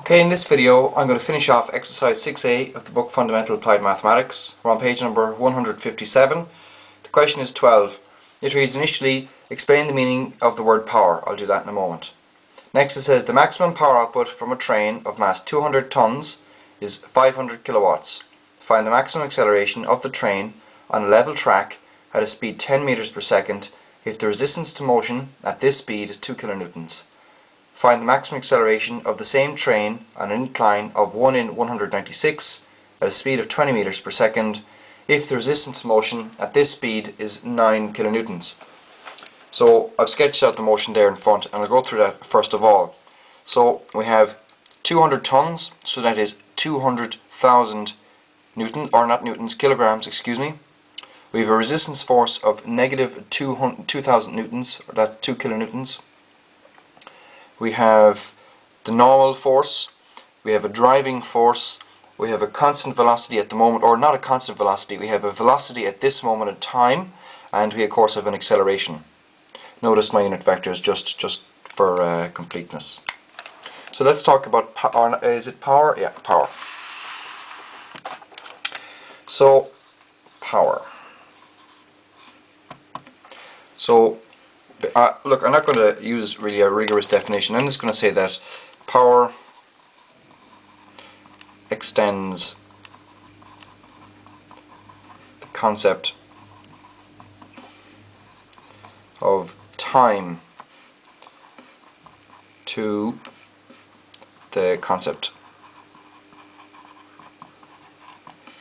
Okay, in this video I'm going to finish off exercise 6A of the book Fundamental Applied Mathematics. We're on page number 157. The question is 12. It reads initially, explain the meaning of the word power. I'll do that in a moment. Next it says the maximum power output from a train of mass 200 tons is 500 kilowatts. Find the maximum acceleration of the train on a level track at a speed 10 meters per second if the resistance to motion at this speed is 2 kilonewtons. Find the maximum acceleration of the same train on an incline of 1 in 196 at a speed of 20 meters per second if the resistance to motion at this speed is 9 kilonewtons. So I've sketched out the motion there in front and I'll go through that first of all. So we have 200 tons, so that is 200,000 newtons, or not newtons, kilograms, excuse me. We have a resistance force of negative 2,000 newtons, or that's 2 kilonewtons. We have the normal force, we have a driving force, we have a constant velocity at the moment, or not a constant velocity, we have a velocity at this moment in time, and we of course have an acceleration. Notice my unit vector is just for completeness. So let's talk about power. Is it power? Yeah, power. So, power. So, look, I'm not going to use really a rigorous definition. I'm just going to say that power extends the concept of time to the concept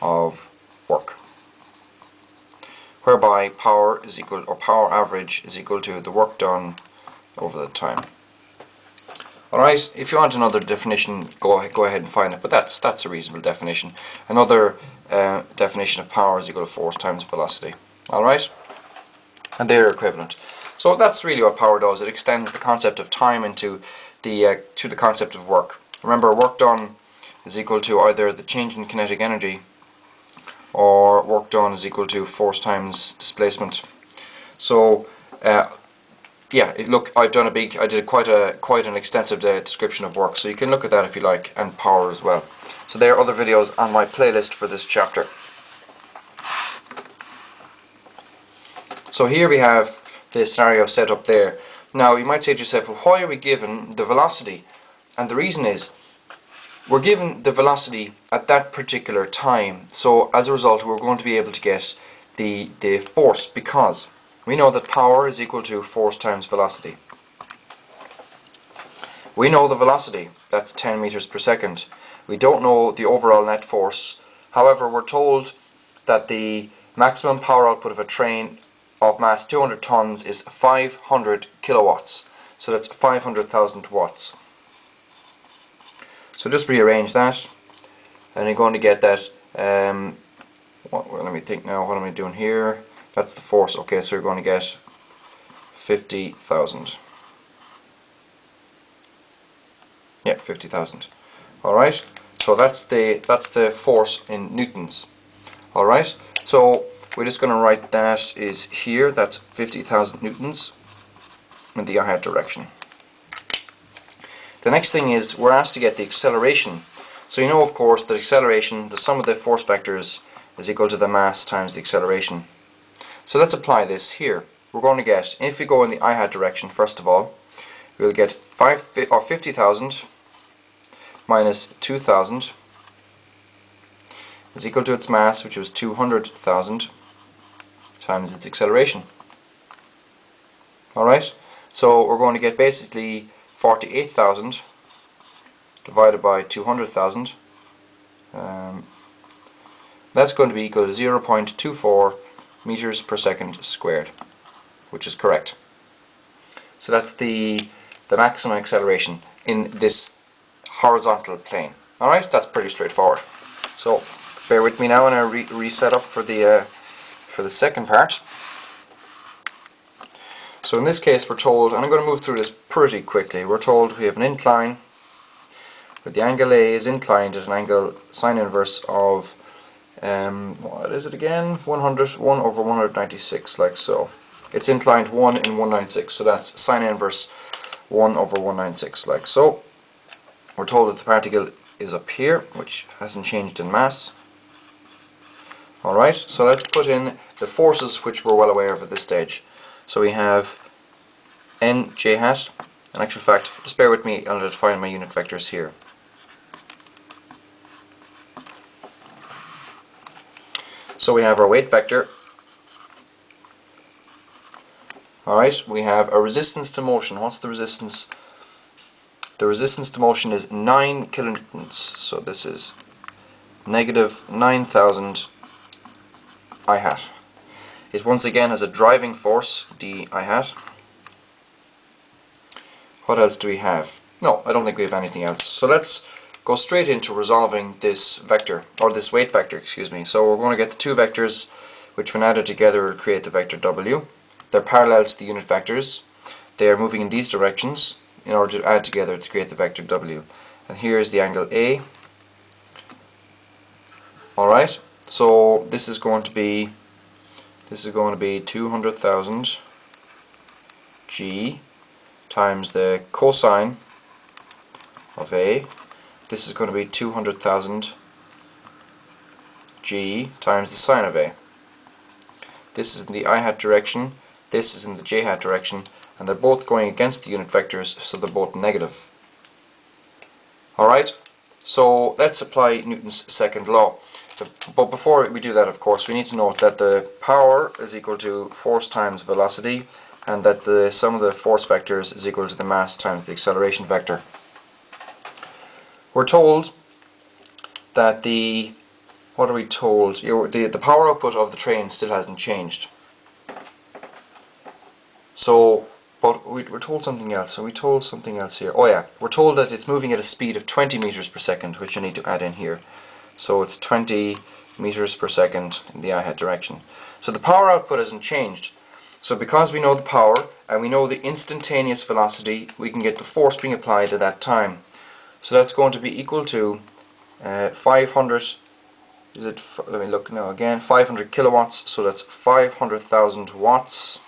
of work, whereby power is equal, or power average is equal to the work done over the time. Alright, if you want another definition, go ahead and find it, but that's a reasonable definition. Another definition of power is equal to force times velocity. Alright? And they're equivalent. So that's really what power does. It extends the concept of time into to the concept of work. Remember, work done is equal to either the change in kinetic energy, or work done is equal to force times displacement. So yeah, look, I did quite an extensive description of work, so you can look at that if you like, and power as well. So there are other videos on my playlist for this chapter. So here we have the scenario set up there. Now you might say to yourself, well, why are we given the velocity? And the reason is, we're given the velocity at that particular time, so as a result we're going to be able to get the force, because we know that power is equal to force times velocity. We know the velocity, that's 10 meters per second. We don't know the overall net force. However, we're told that the maximum power output of a train of mass 200 tons is 500 kilowatts. So that's 500,000 watts. So just rearrange that, and you're going to get that. Let me think now. What am I doing here? That's the force. Okay, so you're going to get 50,000. Yeah, 50,000. All right. So that's the force in newtons. All right. So we're just going to write that is here. That's 50,000 newtons in the i-hat direction. The next thing is we're asked to get the acceleration. So you know, of course, that acceleration, the sum of the force vectors is equal to the mass times the acceleration. So let's apply this here. We're going to get, if we go in the i-hat direction, first of all, we'll get 50,000 minus 2,000 is equal to its mass, which was 200,000, times its acceleration. Alright, so we're going to get basically 48,000 divided by 200,000. That's going to be equal to 0.24 meters per second squared, which is correct. So that's the maximum acceleration in this horizontal plane. Alright, that's pretty straightforward. So bear with me now and I'll reset up for the second part. So in this case we're told, and I'm going to move through this pretty quickly, we're told we have an incline where the angle A is inclined at an angle sine inverse of, what is it again? 1 over 196, like so. It's inclined 1 in 196, so that's sine inverse 1 over 196, like so. We're told that the particle is up here, which hasn't changed in mass. Alright, so let's put in the forces which we're well aware of at this stage. So we have n j hat. In actual fact, just bear with me, I'll define my unit vectors here. So we have our weight vector. Alright, we have a resistance to motion. What's the resistance? The resistance to motion is 9 kilonewtons. So this is negative 9,000 I hat. It once again has a driving force, d I hat. What else do we have? No, I don't think we have anything else. So let's go straight into resolving this vector, or this weight vector, excuse me. So we're going to get the two vectors, which when added together will create the vector w. They're parallel to the unit vectors. They are moving in these directions in order to add together to create the vector w. And here is the angle A. Alright, so this is going to be 200,000 G times the cosine of A. This is going to be 200,000 G times the sine of A. This is in the I hat direction, this is in the j hat direction, and they're both going against the unit vectors, so they're both negative. Alright, so let's apply Newton's second law. But before we do that, of course, we need to note that the power is equal to force times velocity, and that the sum of the force vectors is equal to the mass times the acceleration vector. We're told that the power output of the train still hasn't changed. So, but we're told something else. So we told something else here. Oh yeah, we're told that it's moving at a speed of 20 meters per second, which I need to add in here. So it's 20 meters per second in the I hat direction. So the power output hasn't changed. So because we know the power and we know the instantaneous velocity, we can get the force being applied at that time. So that's going to be equal to 500. Let me look now again. 500 kilowatts. So that's 500,000 watts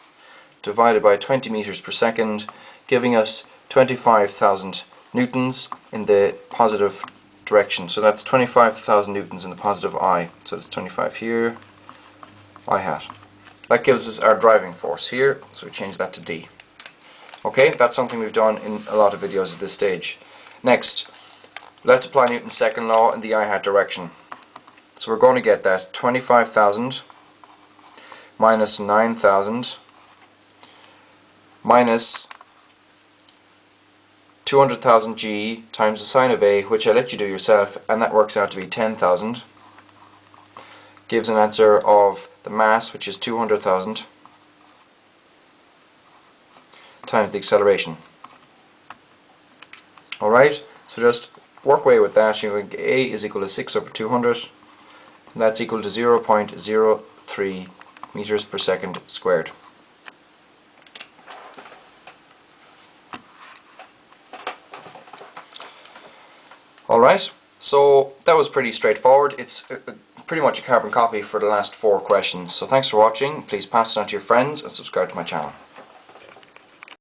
divided by 20 meters per second, giving us 25,000 newtons in the positive direction. So that's 25,000 newtons in the positive I. So it's 25 here, I hat. That gives us our driving force here, so we change that to D. Okay, that's something we've done in a lot of videos at this stage. Next, let's apply Newton's second law in the I hat direction. So we're going to get that 25,000 minus 9,000 minus 200,000 G times the sine of A, which I let you do yourself, and that works out to be 10,000. Gives an answer of the mass, which is 200,000, times the acceleration. Alright, so just work away with that. A is equal to 6 over 200, and that's equal to 0.03 meters per second squared. Alright, so that was pretty straightforward. It's pretty much a carbon copy for the last 4 questions. So thanks for watching. Please pass it on to your friends and subscribe to my channel.